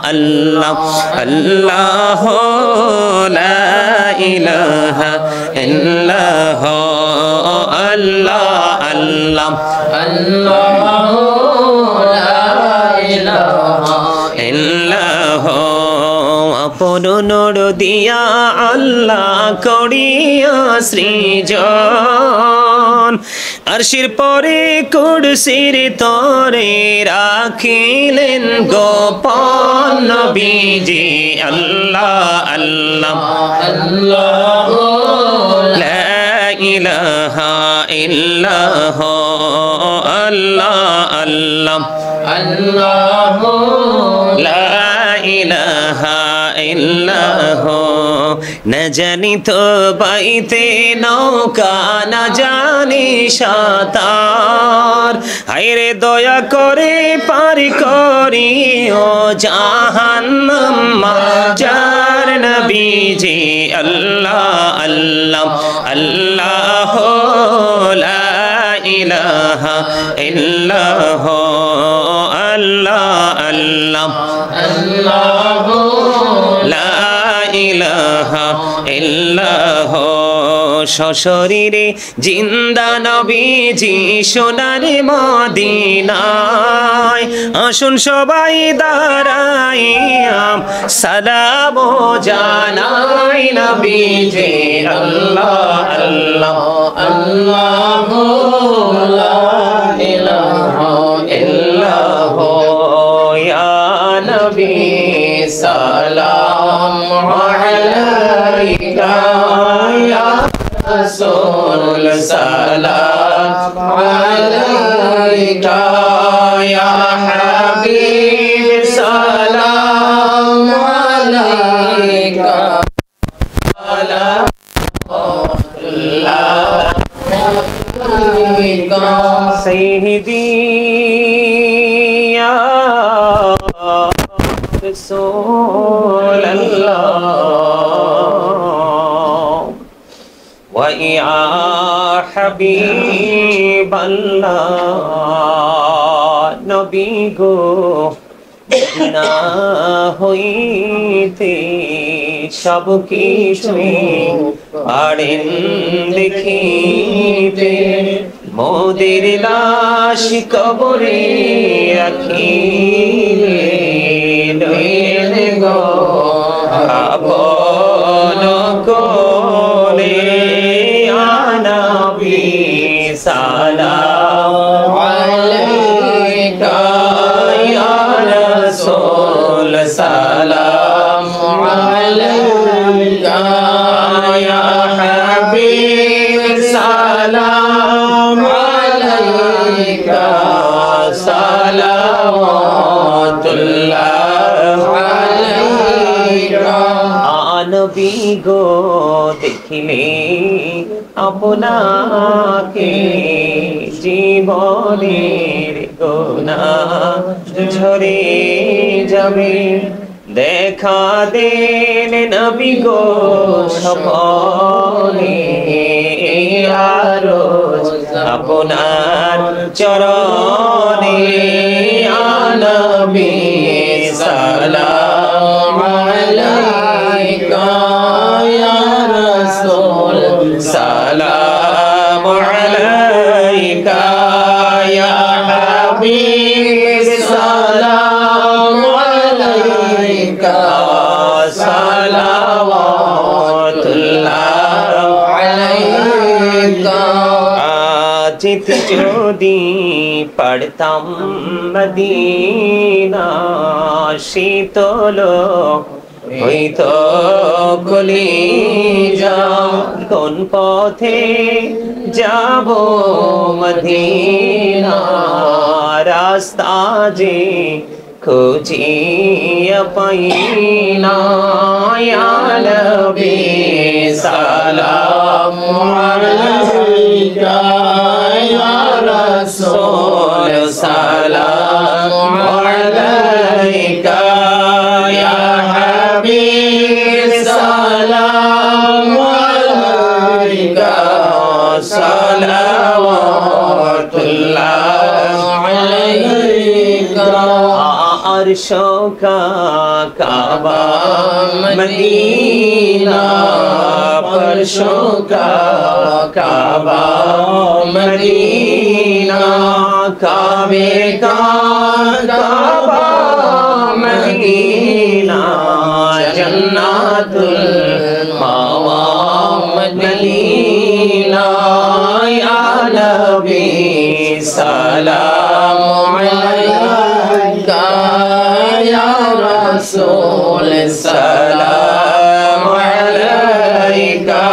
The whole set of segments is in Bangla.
আল্লাহ আল্লাহ লা ইলাহা ইল্লাল্লাহ আল্লাহ আল্লাহ আল্লাহ লা ইলাহা ইল্লাল্লাহ আপন নূর দিয়া আল্লাহ করিয়া সৃজন আরশির পরে কুরসির তরে রাখিলেন গোপন নবীজি আল্লাহ আল্লাহ আল্লাহ লা ইলাহা ইল্লাল্লাহ আল্লাহ আল্লাহ আল্লাহ লা ইলাহা ইল্লাল্লাহ না জানি তো বাইতে নৌকা না জানি সাঁতার হায়রে দয়া করে পার করিও জাহান্নাম যার নবীজি আল্লাহ আল্লাহ আল্লাহ লা ইলাহা ইল্লাল্লাহ আল্লাহ আল্লাহ আল্লাহ লা ইলাহা ইল্লাল্লাহ সশরীরে জিন্দা নবীজি সোনার মদিনায় আসুন সবাই দাঁড়াইয়া সালাম জানাই নবীজি আল্লাহ আল্লাহ আল্লাহ লা ইলাহা ইল্লাল্লাহ ইয়া নবী সালাম আলাইকা ইয়া রাসূল সালাম আলাইকা ইয়া হাবিব সালাম আলাইকা সাইয়্যিদি ইয়া রাসূলাল্লাহ ওয়া ইয়া হাবিবাল্লাহ নবী গো না হইতে সব কিছুই পারেন দেখিতে মোদের লাশ কবরে রাখিলে লইলেন গো আপন কোলে নবী সালাম আলাইকা ইয়া রাসূল সালাম আলাইকা ইয়া হাবিব সালাম আলাইকা সালাওয়াতুল্লাহ আলাইকা নবী গো দেখিলে আপনাকে জীবনের গুনাহ ঝরে যাবে দেখা দেন নবী গো সপনে আরজ আপনার চরণে নবী সালাম আলাইকা ইয়া রাসূল সালাম আলাইকা ইয়া হাবিব সালাম আলাইকা সালাওয়াতুল্লাহ আলাইকা চিত যদি পড়তাম মদিনা শীতল হইতো কলিজা কোন পথে যাব মদিনা রাস্তা যে খুঁজিয়া পাইনা ইয়া নবী সালাম আলাইকা ইয়া রাসূল সালাম আলাইকা ইয়া হাবিব সালাম আলাইকা সালাওয়াতুল্লাহ আলাইকা আর फर्शों का काबा मदीना, फर्शों का काबा मदीना, काबे का काबा मदीना, जन्नतुल मावा मदीना, या नबी सलाम अलैका, या रसूल सलाम अलैका,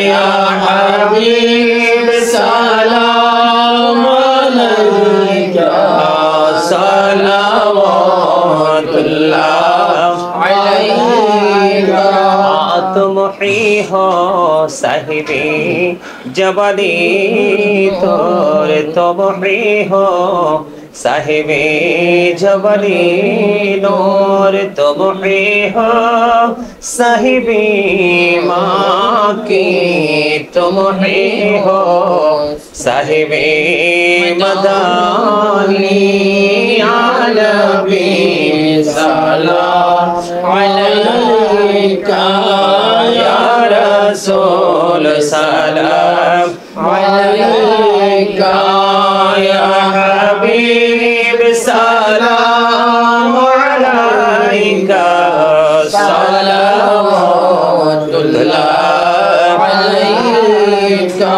या हबीब सलाम अलैका, सलावतुल्लाह अलैका। तुम ही हो साहिबे जवानी तोर, तुम ही हो साहिबे जवानी नूर, तुम ही हो साहिबे माँ की, तुम ही हो साहिबे मदानी, या नबी सलाम अलैका, या रसूल सलाम अलैका, या हबीब सलाम अलैका, सलावतुल्लाह अलैका।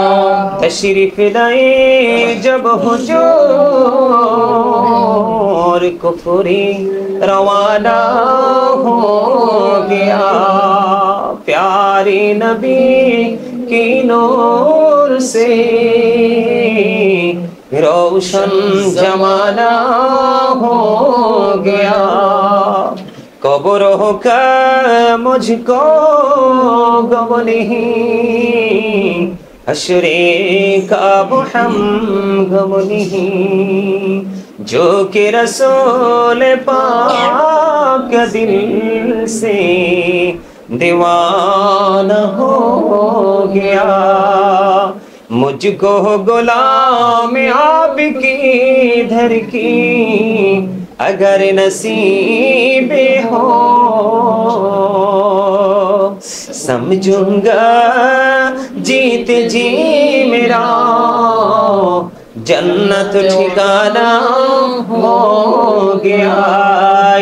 तशरीफ लाए जब हुजूर कुफरी रवाना हो गया, प्यारे नबी की नूर से रोशन जमाना हो गया, कब्र का मुझको गम नहीं, हश्रे का हम गम नहीं, जो कि रसूल पाक दिल से दीवाना हो गया, मुझको गुलाम आपकी धर की अगर नसीब हो, समझूंगा जीत जी मेरा जन्नत ठिकाना हो गया,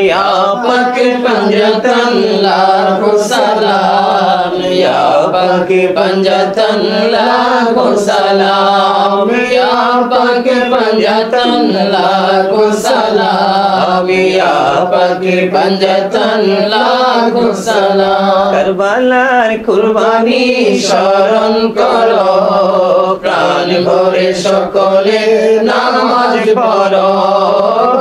या पक पंजतन लाखो सलाम, या पक पंजतन लाखो सलाम, या पक पंजतन लाखो सलाम, या पक पंजतन लाखो सलाम। करबलार कुर्बानी স্মরণ করো, প্রাণ ভরে সকলে নামাজ পড়ো,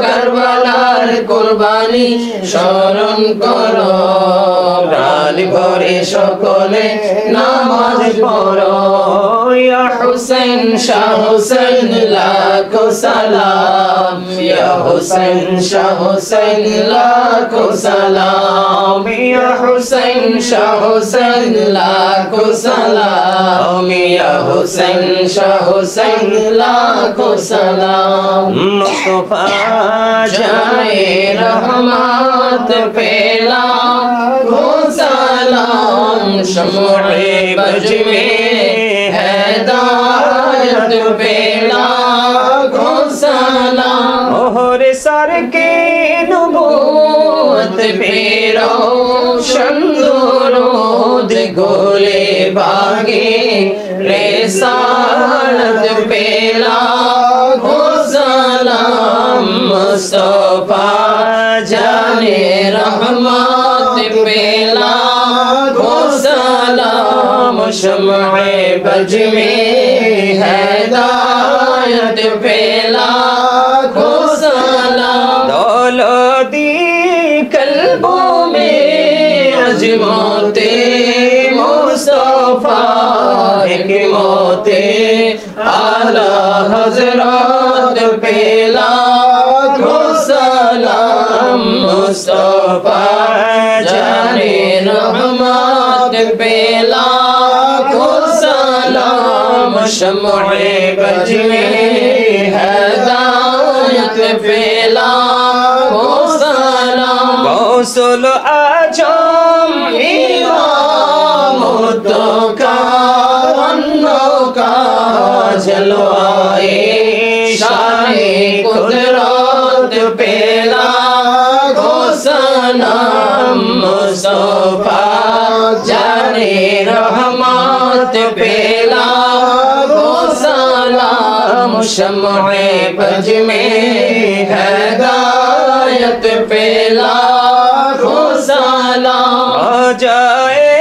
কারবালার কুরবানি স্মরণ করো, প্রাণ ভরে সকলে নামাজ পড়ো, ইয়া হুসেন শাহ হুসেন লাখো সালাম, ইয়া হুসেন শাহ হুসেন লাখো সালাম, ইয়া হুসেন শাহ হুসেন লাখো সালাম, ইয়া হুসেন শাহ হুসেন লাখো সালাম। মুস্তাফা জায়ে রহমত পেলা লাখো সালাম, শমে বজ में হেদায়ত পেলা লাখো সালাম, ওহরে সর के नबूवत पे रोशन दुरूद गोले बागे रिसालत पे लाखो सलाम, मुस्तफा जाने रहमत पे लाखो सलाम, शम्ए बज में हिदायत पे लाखो सलाम, दौलती कल्बों में अजमते मुस्तफा एक मोते आला हजरत पे लाखो सलाम, मुस्तफा जाने रहमत पे लाखो सलाम, शम्ए बज में हिदायत पे लाखो सलाम। গৌসুল আজম ইমাম का जलवाए शाने कुदरत पेला गो सनम मुस्तफा जाने रहमत पेला गो सलाम शम्ए बज में हिदायत पेला गो सलाम जाए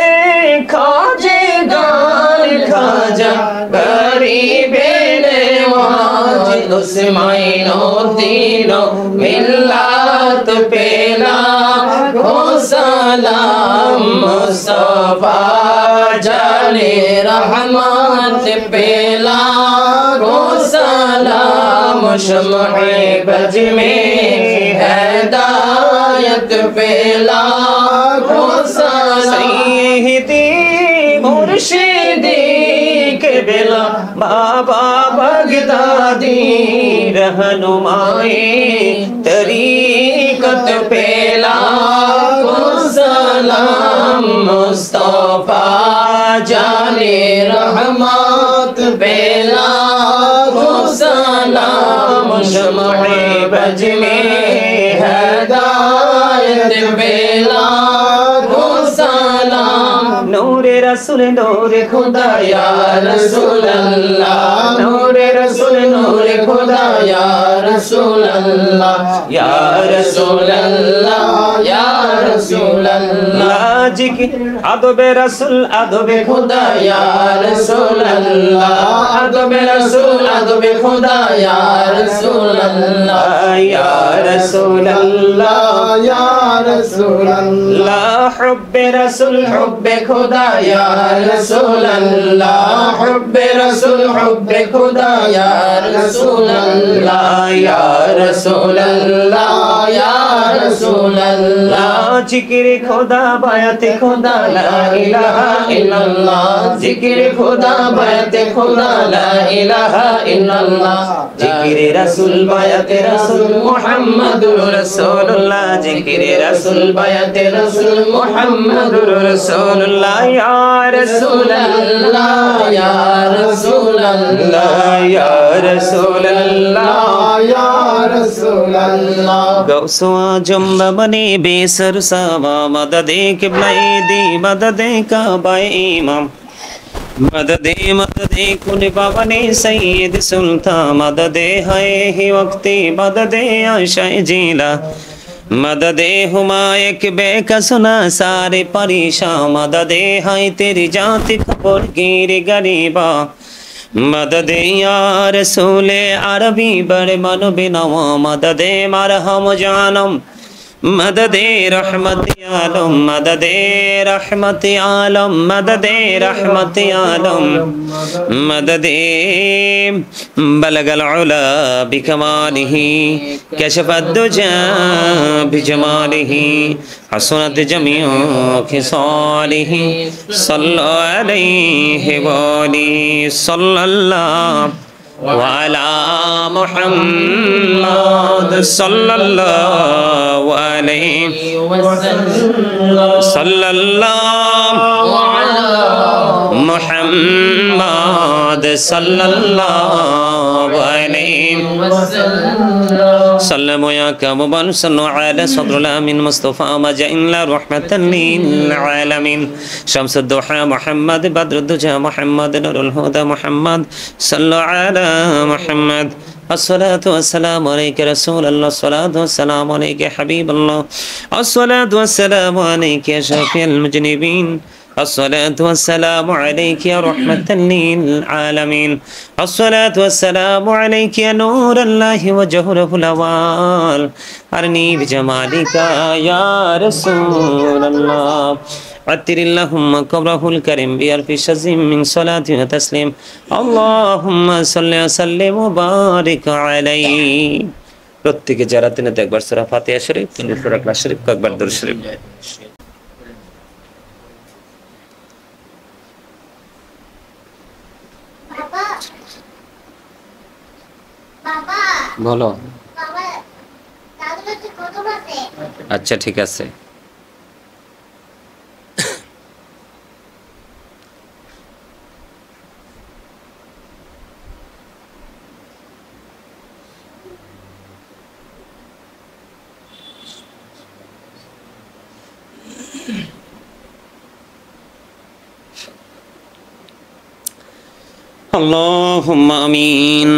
खाजे गान खाजा गरीबे नवाज दुश्मनो तीनों मिल्लत पेला गो सलाम मुस्तफा जाने रहमत पेला गो सलाम शम्ए बज में हिदायत पेला गो सैयदी मुर्शिदी के बेला बाबा बगदादी रहनुमाए तरीकत पेला गो सलाम मुस्तफा जाने रहमत पेला गो सलाम शम्ए बज में हिदायत पेला गो सलाम नूरे रसूल नूरे खुदा या रसूल अल्लाह नूरे रसूल नूरे खुदा या रसूल अल्लाह या रसूल अल्लाह या रसूल अल्लाह जिक्र अदबे रसूल अदबे खुदा या रसूल अल्लाह अदबे रसूल अदबे खुदा या रसूल अल्लाह या रसूल अल्लाह या रसूल अल्लाह हुब्बे रसूल हुब्बे खुदा या रसूल अल्लाह हुब्बे रसूल हुब्बे खुदा या रसूल अल्लाह या रसूल अल्लाह या रसूल अल्लाह जिक्र खुदा बायत खुदा ला इलाहा इल्लल्लाह जिक्र खुदा बायत खुदा ला इलाहा इल्लल्लाह जिक्र रसूल बायत रसूल मुहम्मदुर रसूलुल्लाह जिक्र रसूल बायत रसूल मुहम्मदुर रसूलुल्लाह या रसूल अल्लाह या रसूल अल्लाह या रसूल अल्लाह या रसूल अल्लाह गौसो आजम बने बेसर सावा मददे किबलाई दी मददे काबा इमाम मददे मददे कुन पावने सैयद सुल्तान मददे है ही वक्ती मददे आशा जीला मददे हुमायक बेकसुना सारे परेशान मददे हाय तेरी जाति खबर गिर गरीबा मददे या रसूले अरबी बड़े मनो बिनवा मददे मरहम जानम मददे रहमत आलम मददे रहमत आलम मददे रहमत आलम मददे बलगल उला बिकमालिही कशफत दुजा बिजमालिही हसनत जमीउ खिसालिही सल्लल्लाहु अलैहि वालिहि सल्लल्लाहु वाला मुहम्मद सल्लल्लाहु अलैहि वसल्लम सल्लल्लाहु अला मुहम्मद सल्लल्लाहु अलैहि वसल्लम सल्लमु या कमबन सल्लु अला सदरुल आमीन मुस्तफा मजइल्ला रहमतन लिल आलमीन शम्सुद दुहा मुहम्मद बद्रुद्दुजा मुहम्मद नूरुल हुदा मुहम्मद सल्लु अला मुहम्मद अस्सलातु वस्सलामु अलैका रसूल अल्लाह अस्सलातु वस्सलामु अलैका हबीब अल्लाह अस्सलातु वस्सलामु अलैका या शफीअल मुजनिबीन अस्सलातु वस्सलामु अलैका या रहमतन लिल आलमीन अस्सलातु वस्सलामु अलैका या नूरल्लाहि व जहरुल अवाल अरनी बिजमालिका या रसूल अल्लाह अत्तिरिल्लाहुम्मा कब्रहुल करीम बिअल्फि शज़्ज़िम मिन सलाति व तस्लीम अल्लाहुम्मा सल्लि व सल्लिम व बारिक अलैहि प्रत्येके যারা তিনতে একবার সূরা ফাতিহা শরীফ তিন সূরা ইখলাস শরীফ একবার দরুদ শরীফ বাবা বাবা বলো বাবা দাদু কত আছে আচ্ছা ঠিক আছে اللهم آمين.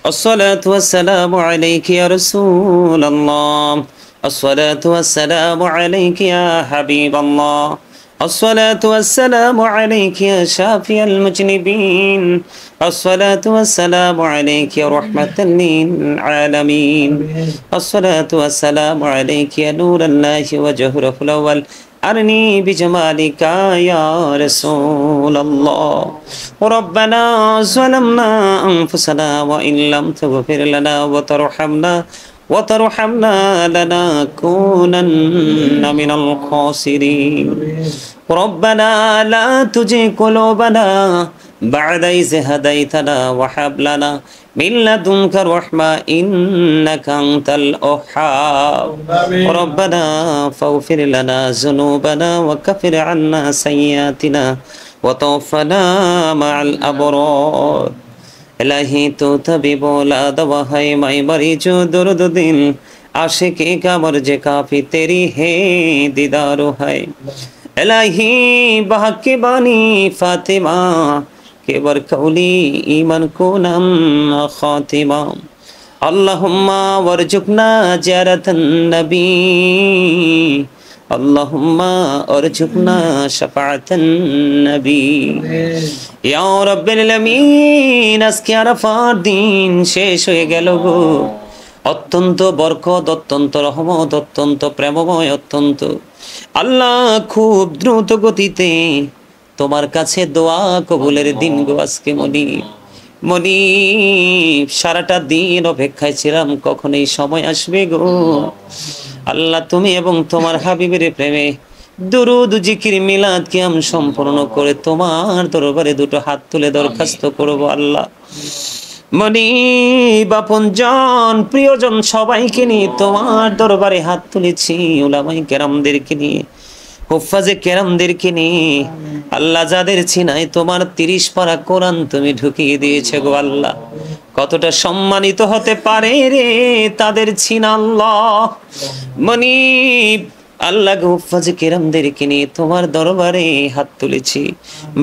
الصلاة والسلام عليك يا رسول الله. الصلاة والسلام عليك يا حبيب الله. الصلاة والسلام عليك يا شافي المذنبين. الصلاة والسلام عليك يا رحمة للعالمين. الصلاة والسلام عليك يا نور الله وجهره الأول. أرني بجمالك يا رسول الله. ربنا ظلمنا أنفسنا وإن لم تغفر لنا وترحمنا لنكونن من الخاسرين. ربنا لا تزغ قلوبنا بعد إذ هديتنا وهب لنا من لدنك رحمة إنك أنت الوهاب. ربنا فاغفر لنا ذنوبنا وكفر عنا سيئاتنا وتوفنا مع الأبرار. इलाही तो तभी बोला दवा है मैं मरीजो दर्द दिल आशिकी का मर्ज काफी तेरी है दीदारो है. इलाही बहके बानी फातिमा के बरकौली ईमान को नम खातिमा. अल्लाहुम्मा वरजुकना ज़ियारतन नबी. अल्लाहुम्मा अर्जुकना शफाअतन नबी. या रब्बिल आलामीन আজকে আরাফার দিন শেষ হয়ে গেল গো. অত্যন্ত বরকত, অত্যন্ত রহমত, অত্যন্ত প্রেমময়, অত্যন্ত আল্লাহ খুব দ্রুত গতিতে তোমার কাছে দোয়া কবুলের দিন গো আজকে মনি সারাটা দিন অপেক্ষায় ছিলাম কখন এই সময় আসবে গো আল্লাহ. তুমি এবং তোমার হাবিবের প্রেমে দুরুদ জিকির মিলাদ কিয়াম সম্পূর্ণ করে তোমার দরবারে দুটো হাত তুলে দরখাস্ত করব আল্লাহ. মনি বাপন জন প্রিয়জন সবাইকে নিয়ে তোমার দরবারে হাত তুলেছি. উলামায়ে কেরামদেরকে নিয়ে, হুফাজে কেরামদেরকে নিয়ে আল্লাহ যাদের ছিনায় তোমার 30 পারা কোরআন তুমি ঢুকিয়ে দিয়েছে গো আল্লাহ. কতটা সম্মানিত হতে পারে রে তাদের ছিনা আল্লাহ. মনি আল্লাহ হুফাজে কেরামদেরকে নিয়ে তোমার দরবারে হাত তুলেছি.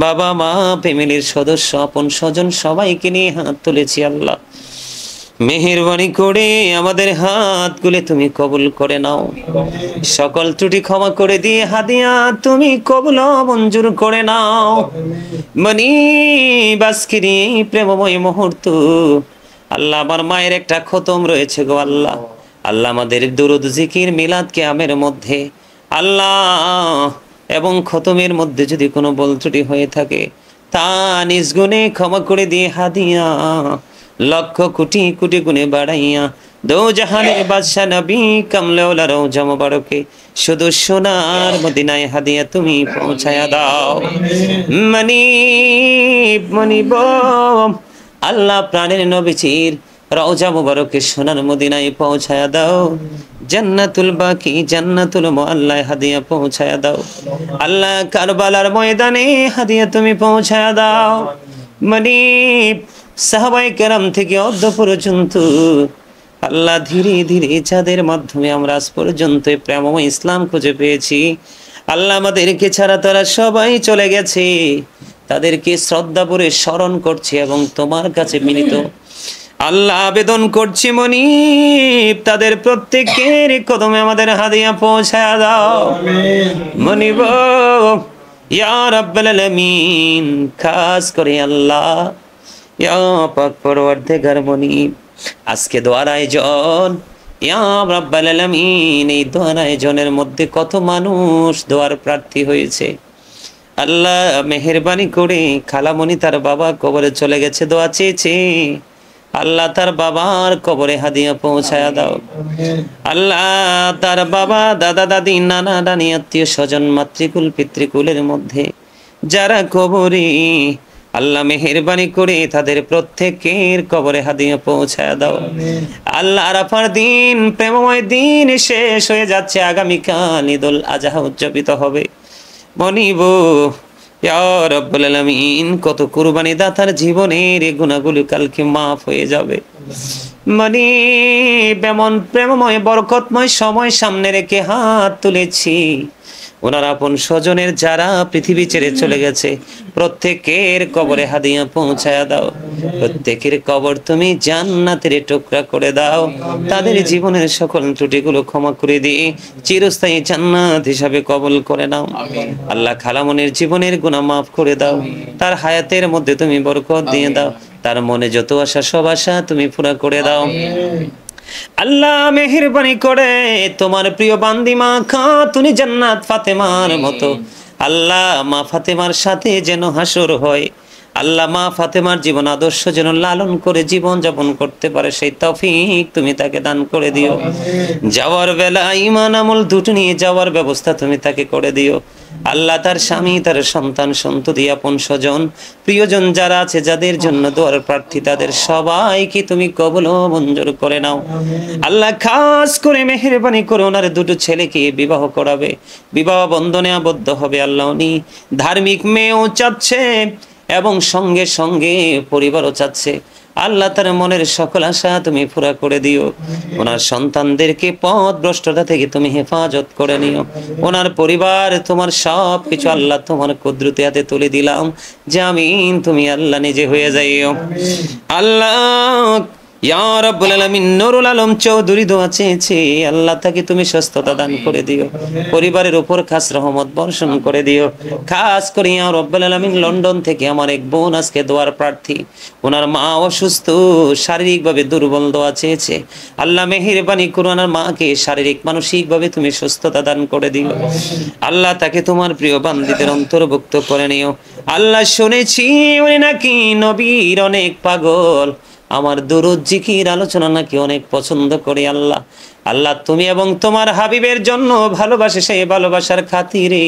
বাবা মা ফ্যামিলির সদস্য আপন স্বজন সবাইকে নিয়ে হাত তুলেছি আল্লাহ. মেহেরবানি করে আমাদের হাতগুলো তুমি কবুল করে নাও. সকল ত্রুটি ক্ষমা করে দিয়ে হাদিয়া তুমি কবুল মঞ্জুর করে নাও. মনি বাসকিরি প্রেমময় মুহূর্ত আল্লাহ আমার মায়ের একটা খতম রয়েছে গো আল্লাহ. আল্লাহ আমাদের দুরুদ জিকির মিলাদ কিয়ামের মধ্যে আল্লাহ এবং খতমের মধ্যে যদি কোনো ভুল ত্রুটি হয়ে থাকে তা নিজ গুণে ক্ষমা করে দিয়ে হাদিয়া লক্ষ কোটি কোটি গুণে বাড়াইয়া দো জাহানের বাদশা নবী কামলেওয়ালা রওজা মুবারকে শুধু সোনার মদিনায় হাদিয়া তুমি পৌঁছায়া দাও. মনি বম আল্লাহ প্রাণের নবীজির রওজা মুবারকে সোনার মদিনায় পৌঁছায়া দাও. জান্নাতুল বাকি জান্নাতুল মুআল্লায় হাদিয়া পৌঁছায়া দাও আল্লাহ. কারবালার ময়দানে হাদিয়া তুমি পৌঁছায়া দাও. মনি সাহাবায়ে কেরাম থেকে অদ্য পর্যন্ত আল্লাহ ধীরে ধীরে যাদের মাধ্যমে আমরা আজ পর্যন্ত প্রেমময় ইসলাম খুঁজে পেয়েছি আল্লাহ আমাদেরকে ছাড়া তারা সবাই চলে গেছে. তাদেরকে শ্রদ্ধা করে স্মরণ করছি এবং তোমার কাছে বিনীত আল্লাহ আবেদন করছি মনি তাদের প্রত্যেকের কদমে আমাদের হাদিয়া পৌঁছায়া দাও. মনিব ইয়া রাব্বাল আলামিন খাস করে আল্লাহ ইয়া পাক পরওয়ারদিগার মনি আজকে দোয়ার আয়োজন ইয়া রাব্বাল আলামিন এই দোয়ার আয়োজনের মধ্যে কত মানুষ দোয়ার প্রার্থী হয়েছে আল্লাহ মেহেরবানি করে খালামণি তার বাবা কবরে চলে গেছে দোয়া চেয়েছে আল্লাহ তার বাবার কবরে হাদিয়া পৌঁছায়া দাও. আল্লাহ তার বাবা দাদা দাদি নানা নানি আত্মীয় স্বজন মাতৃকুল পিতৃকুলের মধ্যে যারা কবরে আল্লাহ মেহেরবানি করে তাদের প্রত্যেকের কবরে হাদিয়া পৌঁছায়া দাও. আল্লাহ আরাফার দিন প্রেমময় দিন শেষ হয়ে যাচ্ছে. আগামীকাল ঈদুল আজহা উদযাপিত হবে. মনিব ইয়া রাব্বুল আলামিন কত কুরবানি দাতার জীবনের এই গুনাহগুলো কালকে মাফ হয়ে যাবে. মনি বেমন প্রেমময় বরকতময় সময় সামনে রেখে হাত তুলেছি ওনার আপন স্বজনের যারা পৃথিবী ছেড়ে চলে গেছে প্রত্যেকের কবরে হাদিয়া পৌঁছায়া দাও, প্রত্যেকের কবর তুমি জান্নাতের টুকরা করে দাও, তাদের জীবনের সকল ত্রুটিগুলো ক্ষমা করে দিয়ে চিরস্থায়ী জান্নাত হিসাবে কবুল করে নাও। আল্লাহ খালামনির জীবনের গুনাহ মাফ করে দাও, তার হায়াতের মধ্যে তুমি বরকত দিয়ে দাও, তার মনে যত আশা সব আশা তুমি পুরা করে দাও। আল্লাহ মেহেরবানি করে তোমার প্রিয় বান্দি মা খাতুন জান্নাত ফাতেমার মতো আল্লাহ মা ফাতেমার সাথে যেন হাসর হয়। আল্লাহ মা ফাতেমার জীবন আদর্শ যেন লালন করে জীবন যাপন করতে পারে সেই তৌফিক তুমি তাকে দান করে দিও। যাওয়ার বেলা ঈমান আমল দুটো নিয়ে যাওয়ার ব্যবস্থা তুমি তাকে করে দিও। আল্লাহ তার স্বামী, তার সন্তান, সন্ততি, আপন স্বজন, প্রিয়জন যারা আছে যাদের জন্য দোয়ার প্রার্থী তাদের সবাইকে তুমি কবুল ও মঞ্জুর করে নাও। আল্লাহ খাস করে মেহেরবানি করে ওনার দুটো ছেলেকে বিবাহ করাবে, বিবাহ বন্ধনে আবদ্ধ হবে। আল্লাহ উনি ধার্মিক মেয়েও চাচ্ছে এবং সঙ্গে সঙ্গে পরিবারও চাচ্ছে। আল্লাহ তার মনের সকল আশা তুমি পুরা করে দিও। ওনার সন্তানদেরকে পথ ভ্রষ্টতা থেকে তুমি হেফাজত করে নিও। ওনার পরিবার তোমার সব কিছু আল্লাহ তোমার কুদরতি হাতে তুলে দিলাম। জামিন তুমি আল্লাহ নিজে হয়ে যাইও। আল্লাহ ইয়া রাব্বুল আলামিন নুরুল আলম চৌধুরী দোয়া চেয়েছে, আল্লাহ তাকে তুমি সুস্থতা দান করে দিও, পরিবারের উপর খাস রহমত বর্ষণ করে দিও। খাস করে ইয়া রাব্বুল আলামিন লন্ডন থেকে আমার এক বোন আজকে দোয়ার প্রার্থী, ওনার মা অসুস্থ, শারীরিকভাবে দুর্বল, দোয়া চেয়েছে। আল্লাহ মেহেরবানি করে ওনার মাকে শারীরিক মানসিকভাবে তুমি সুস্থতা দান করে দিও। আল্লাহ তাকে তোমার প্রিয় বান্দীদের অন্তর্ভুক্ত করে নিও। আল্লাহ শুনেছি উনি নাকি নবীর অনেক পাগল, আমার দুরূদ জিকির আলোচনা নাকি অনেক পছন্দ করে। আল্লাহ আল্লাহ তুমি এবং তোমার হাবিবের জন্য ভালোবাসে, সেই ভালোবাসার খাতিরে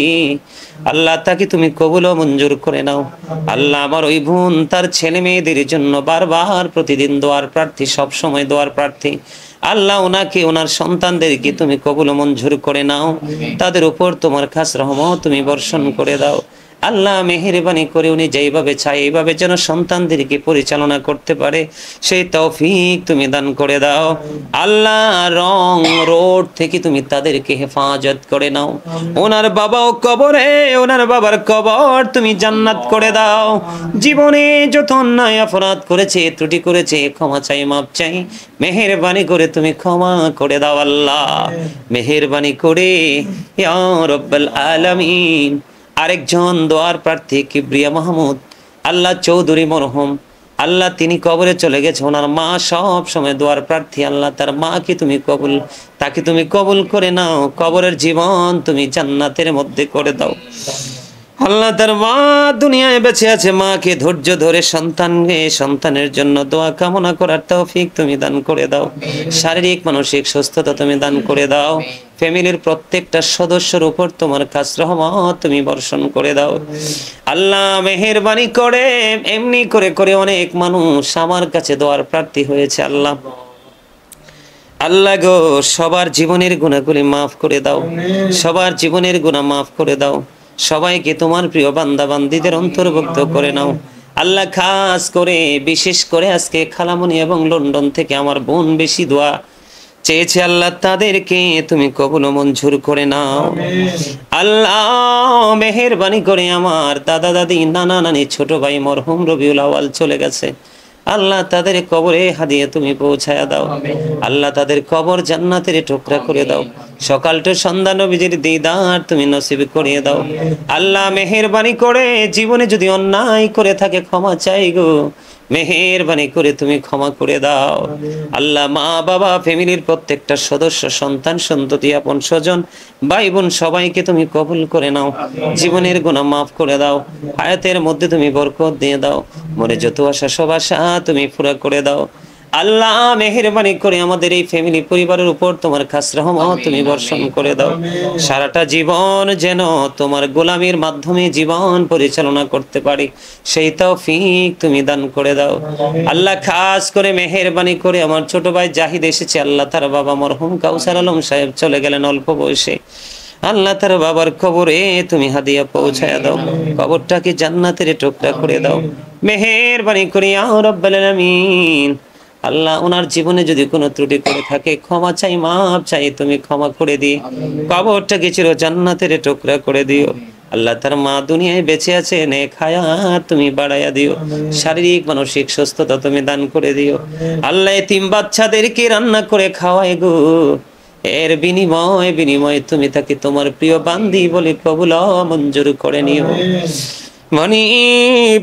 আল্লাহ তাকে তুমি কবুল ও মঞ্জুর করে নাও। আল্লাহ আমার ওই বোন তার ছেলে মেয়েদের জন্য বারবার প্রতিদিন দোয়ার প্রার্থী, সব সময় দোয়ার প্রার্থী। আল্লাহ ওনাকে ওনার সন্তানদেরকে তুমি কবুল ও মঞ্জুর করে নাও, তাদের উপর তোমার খাস রহমত তুমি বর্ষণ করে দাও। আল্লাহ মেহেরবানি করে উনি যেইভাবে চায় এইভাবে যেন সন্তানদেরকে পরিচালনা করতে পারে সেই তৌফিক তুমি দান করে দাও। আল্লাহ রং রোড থেকে তুমি তাদেরকে হেফাজত করে নাও। ওনার বাবাও কবরে, ওনার বাবার কবর তুমি জান্নাত করে দাও। জীবনে যত অন্যায় অপরাধ করেছে, ত্রুটি করেছে, ক্ষমা চাই, মাপ চাই, মেহেরবানি করে তুমি ক্ষমা করে দাও। আল্লাহ মেহেরবানি করে ইয়া রাব্বুল আলামিন আরেকজন দোয়ার প্রার্থী কিবরিয়া মাহমুদ আল্লাহ চৌধুরী মরহুম, আল্লাহ তিনি কবরে চলে গেছে, ওনার মা সব সময় দোয়ার প্রার্থী। আল্লাহ তার মাকে তুমি কবুল, তাকে তুমি কবুল করে নাও, কবরের জীবন তুমি জান্নাতের মধ্যে করে দাও। আল্লাহ তার মা দুনিয়ায় বেঁচে আছে, মাকে ধৈর্য ধরে সন্তানের জন্য দোয়া কামনা করার তৌফিক তুমি দান করে দাও। শারীরিক মানসিক সুস্থতা তুমি দান করে দাও। ফ্যামিলির প্রত্যেকটা সদস্যের উপর তোমার খাস রহমত তুমি বর্ষণ করে দাও। আল্লাহ মেহেরবানি করে এমনি করে করে অনেক মানুষ আমার কাছে দোয়ার প্রার্থী হয়েছে। আল্লাহ আল্লাহ গো সবার জীবনের গুনাহগুলি মাফ করে দাও, সবার জীবনের গুনাহ মাফ করে দাও, সবাইকে তোমার প্রিয় বান্দা বান্দীদের অন্তর্ভুক্ত করে নাও। আল্লাহ খাস করে বিশেষ করে আজকে খালামনি এবং লন্ডন থেকে আমার বোন বেশি দোয়া চেয়েছে, আল্লাহ তাদেরকে তুমি কবুল ও মঞ্জুর করে নাও। আল্লাহ মেহেরবানি করে আমার দাদা দাদি নানা নানি ছোট ভাই মরহুম রবিউল আউয়াল চলে গেছে, আল্লাহ তাদের কবরে হাদিয়া তুমি পৌঁছায়া দাও। আল্লাহ তাদের কবর জান্নাতের টুকরা করে দাও। সকালটা সন্ধ্যা নবীজির দিদার তুমি নসিব করিয়ে দাও। আল্লাহ মেহেরবানি করে জীবনে যদি অন্যায় করে থাকে ক্ষমা চাই গো, মেহেরবানি করে তুমি ক্ষমা করে দাও। আল্লাহ মা বাবা ফ্যামিলির প্রত্যেকটা সদস্য, সন্তান সন্ততি, আপন স্বজন, ভাই বোন সবাইকে তুমি কবুল করে নাও। জীবনের গুনাহ মাফ করে দাও, হায়াতের মধ্যে তুমি বরকত দিয়ে দাও, মনে যত আশা সব আশা তুমি পুরা করে দাও। আল্লাহ মেহেরবানি করে আমাদের এই ফ্যামিলি পরিবারের উপর তোমার খাস রহমত তুমি বর্ষণ করে দাও। সারাটা জীবন যেন তোমার গোলামির মাধ্যমে জীবন পরিচালনা করতে পারি সেই তৌফিক তুমি দান করে দাও। আল্লাহ খাস করে মেহেরবানি করে আমার ছোট ভাই জাহিদ এসেছে, আল্লাহ তার বাবা মরহুম কাউসার আলম সাহেব চলে গেলেন অল্প বয়সে, আল্লাহ তার বাবার কবরে তুমি হাদিয়া পৌঁছায়া দাও, কবরটাকে জান্নাতের টুকরা করে দাও। মেহেরবানি করে ইয়া রাব্বুল আলামিন আল্লাহ ওনার জীবনে যদি কোনো ত্রুটি করে থাকে ক্ষমা চাই, মাপ চাই, তুমি ক্ষমা করে দিয়ে কবরটাকে চির জান্নাতের টুকরা করে দিও। আল্লাহ তার মা দুনিয়ায় বেঁচে আছে, নেক হায়াত তুমি বাড়াইয়া দিও, শারীরিক মানসিক সুস্থতা তুমি দান করে দিও। আল্লাহ এতিম বাচ্চাদেরকে রান্না করে খাওয়ায় গো, এর বিনিময়ে তুমি তাকে তোমার প্রিয় বান্দি বলে কবুল মঞ্জুর করে নিও।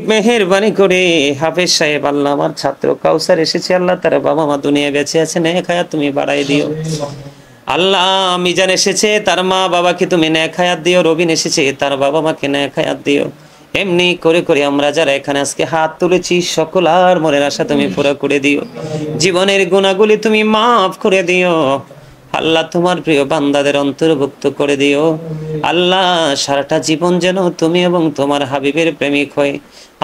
মেহেরবানি করে হাফেজ সাহেব, আল্লাহ আমার ছাত্র কাউসার এসেছে, আল্লাহ তার বাবা মা দুনিয়া বেঁচে আছে, নেক হায়াত তুমি বাড়াই দিও। আল্লাহ মিজান এসেছে, তার মা বাবাকে তুমি নেক হায়াত দিও। রবিন এসেছে, তার বাবা মাকে নেক হায়াত দিও। এমনি করে করে আমরা যারা এখানে আজকে হাত তুলেছি সকলার মনের আশা তুমি পুরো করে দিও, জীবনের গুনাহগুলি তুমি মাফ করে দিও। আল্লাহ তোমার প্রিয় বান্দাদের অন্তর্ভুক্ত করে দিও। আল্লাহ সারাটা জীবন যেন তুমি এবং তোমার হাবিবের প্রেমিক হয়ে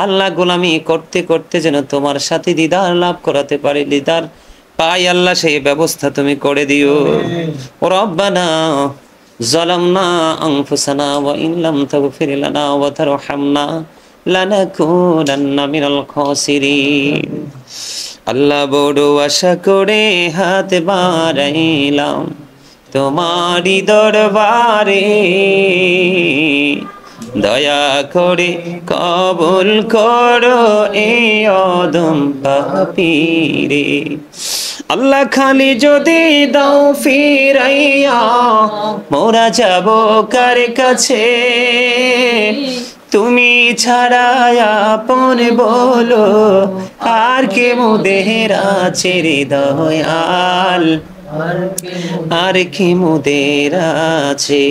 আল্লাহ গোলামি করতে করতে যেন তোমার সাথে দিদার লাভ করাতে পারি, দিদার পাই আল্লাহ সেই ব্যবস্থা তুমি করে দিও। রব্বানা যালামনা আনফুসানা ওয়া ইন লাম তাগফির লানা ওয়া তারহামনা লানাকুনান্না মিনাল খাসিরিন। আল্লাহ বড় আশা করে হাত বাড়াইলাম তোমারই দরবারে, দয়া করে কবুল করো এই অদম পাপীরে। আল্লাহ খালি যদি দাও ফিরাইয়া মোরা যাব কার কাছে, তুমি ছাড়া আপন বলো আর কে মোদের আছে রে দয়াল, আর কি মোদের আছে।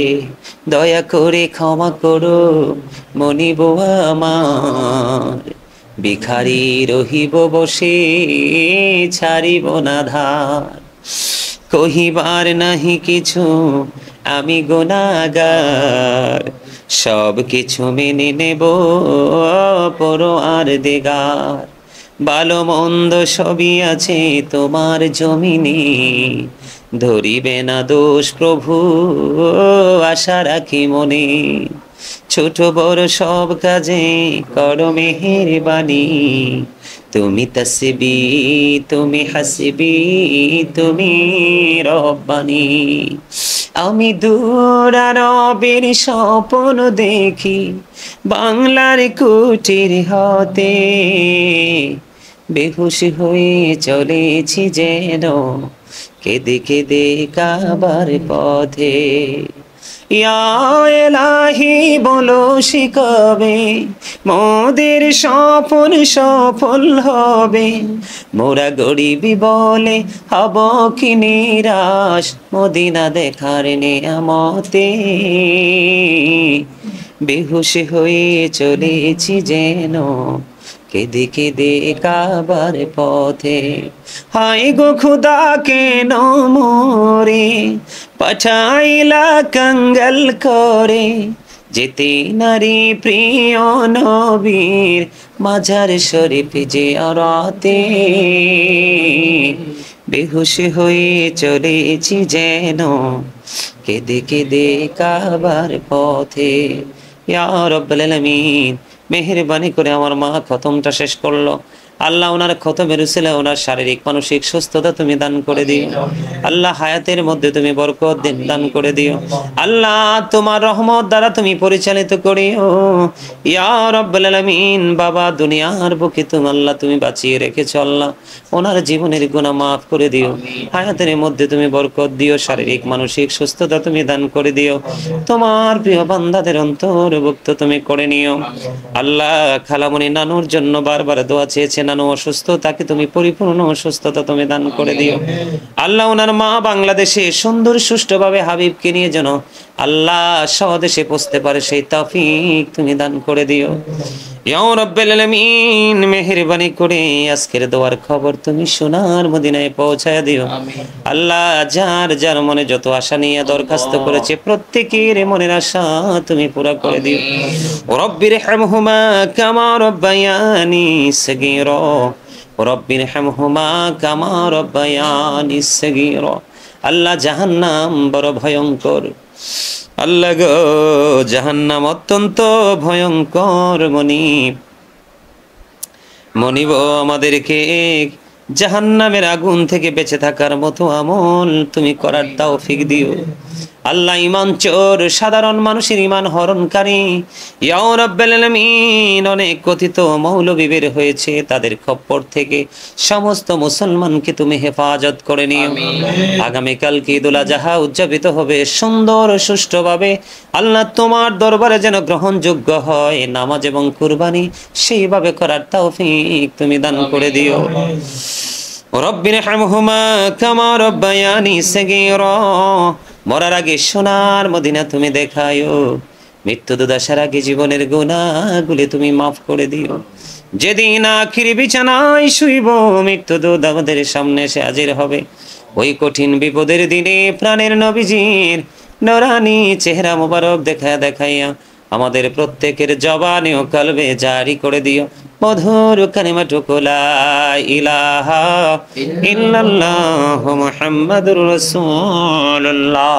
দয়া করে ক্ষমা করো মনিব আমার, ভিখারি রহিব বসে ছাড়িব না ধার। কহিবার নাহি কিছু আমি গুনাহগার, সব কিছু মেনে নেব পরোয়ার দিগার। ভালো মন্দ সবই আছে তোমার জমিনে, ধরিবে না দোষ প্রভু আশা রাখি মনে। ছোট বড় সব কাজে করো মেহেরবানি, তুমি তাসবি তুমি হাসবি তুমি রব্বানি। আমি দূরারবের স্বপ্ন দেখি বাংলার কুটির হতে, বেহুশ হয়ে চলেছি যেন কেঁদে কেঁদে কাবার পথে। ইয়া এলাহি বলো শিখাবে মোদের স্বপ্ন সফল হবে, মোরা গরিবি বলে হব কি নিরাশ মদিনা দেখার নেয়ামতে। বেহুশ হয়ে চলেছি যেন কেঁদে কেঁদে কাবার পথে। হায় গো খুদা কেন মোরে পাঠাইলা কাঙ্গাল করে, যেতে নারী প্রিয় নবীর মাজার শরীফ জিয়ারতে। বেহুশ হয়ে চলেছি যেন কেঁদে কেঁদে কাবার পথে। ইয়া রাব্বুল আলামিন, মেহেরবানি করে আমার মা খতমটা শেষ করলো, আল্লাহ ওনার খতমের উসিলায় ওনার শারীরিক মানসিক সুস্থতা তুমি দান করে দিও। আল্লাহ হায়াতের মধ্যে তুমি বরকত দান করে দিও। আল্লাহ তোমার রহমত দ্বারা তুমি পরিচালিত করিও। ইয়া রাব্বুল আলামিন, বাবা দুনিয়ার বুকে তুমি আল্লাহ তুমি বাঁচিয়ে রেখেছো, আল্লাহ ওনার জীবনের গুনাহ মাফ করে দিও। হায়াতের মধ্যে তুমি বরকত দিও, শারীরিক মানসিক সুস্থতা তুমি দান করে দিও। তোমার প্রিয় বান্দাদের অন্তর্ভুক্ত তুমি করে নিও। আল্লাহ খালামণি নানুর জন্য বারবার দোয়া চেয়েছে, নানু অসুস্থ, তাকে তুমি পরিপূর্ণ সুস্থতা তুমি দান করে দিও। আল্লাহ ওনার মা বাংলাদেশে সুন্দর সুষ্ঠুভাবে হাবিবকে নিয়ে যেন আল্লাহ স্বদেশে পৌঁছতে পারে সেই তৌফিক তুমি দান করে দিও। ইয়া রাব্বুল আলামিন, মেহেরবানি করে আজকের দোয়ার খবর তুমি সোনার মদিনায় পৌঁছায় দিও। আল্লাহ যার যার মনে যত আশা নিয়ে দরখাস্ত করেছে প্রত্যেকের মনের আশা তুমি পুরা করে দিও। রব্বির হামহুমা কামা রব্বায়ানি সগীরা, রব্বির হামহুমা কামা রব্বায়ানি সগীরা। আল্লাহ জাহান্নাম বড় ভয়ঙ্কর, আল্লাহ গো জাহান্নাম অত্যন্ত ভয়ঙ্কর। মনিব আমাদেরকে জাহান্নামের আগুন থেকে বেঁচে থাকার মতো আমল তুমি করার তৌফিক দিও। আল্লাহ, ঈমান চোর সাধারণ মানুষের ঈমান হরণকারী, ইয়া রাব্বুল আলামিন, অনেক কথিত মৌলবী বের হয়েছে, তাদের খপ্পর থেকে সমস্ত মুসলমানকে তুমি হেফাজত করে নিও। আগামীকাল কি ঈদুল আজহা উদযাপিত হবে সুন্দর ও সুষ্ঠুভাবে। আল্লাহ, তোমার দরবারে যেন গ্রহণযোগ্য হয় নামাজ এবং কুরবানি, সেইভাবে করার তৌফিক তুমি দান করে দিও। রব্বির হামহুমা কামা রব্বায়ানি সগীরা। মরার আগে সোনার মদিনা তুমি দেখায়ো, মৃত্যু দুদাসার আগে জীবনের গুনাহগুলি তুমি মাফ করে দিও। যেদিন আখিরি বিছানায় শুইব, মৃত্যু দুধ আমাদের সামনে এসে হাজির হবে, ওই কঠিন বিপদের দিনে প্রাণের নবীজির নূরানী চেহারা মোবারক দেখাইয়া আমাদের প্রত্যেকের জবানে ও কলবে জারি করে দিও মধুর কালিমাটুকু লা ইলাহা ইল্লাল্লাহু মুহাম্মাদুর রাসূলুল্লাহ।